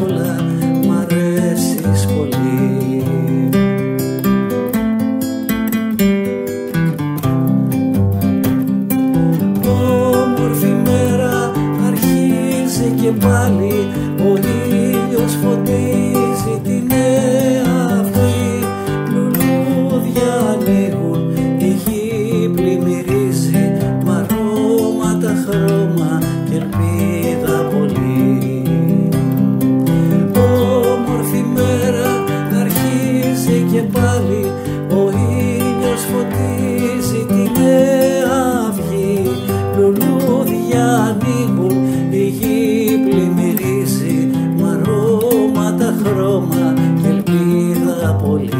όλα μ' αρέσεις πολύ. Όμορφη μέρα αρχίζει και πάλι, ο ήλιος φωτίζει τη νέα αυγή. Λουλούδια ανοίγουν, η γη πλημμυρίζει μ' αρώματα, χρώμα και ελπίδα πολύ. Όμορφη μέρα αρχίζει και πάλι, ο ήλιος φωτίζει τη νέα αυγή. Λουλούδια ανοίγουν, η γη πλημμυρίζει μ' αρώματα, χρώμα και ελπίδα πολύ.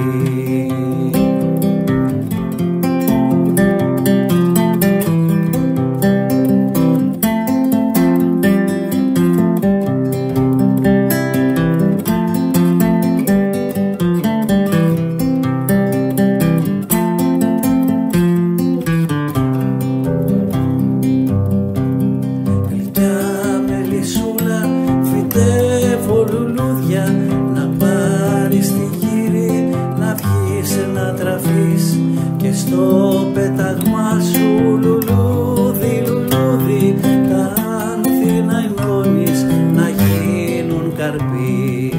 Να πάρεις τη γύρι, να βγεις να τραφείς και στο πέταγμά σου λουλούδι, λουλούδι τα άνθη να ενώνεις, να γίνουν καρποί.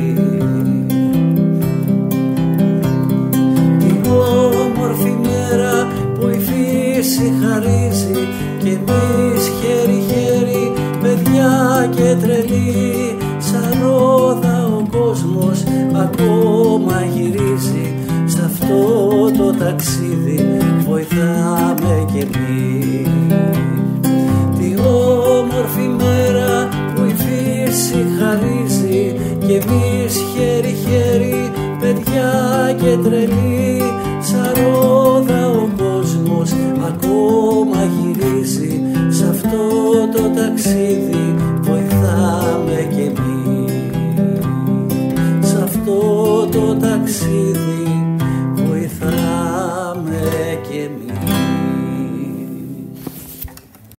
Την όμορφη μέρα που η φύση χαρίζει και εμείς χέρι-χέρι, παιδιά και τρελοί, σαν ρόδα ο κόσμος ακόμα γυρίζει. Σ' αυτό το ταξίδι βοηθάμε κι εμείς. Τι όμορφη μέρα που η φύση χαρίζει και εμείς χέρι-χέρι, παιδιά και τρελοί, σαν ρόδα ο κόσμος ακόμα γυρίζει. Σ' αυτό το ταξίδι βοηθάμε κι εμείς. Σ' αυτό το ταξίδι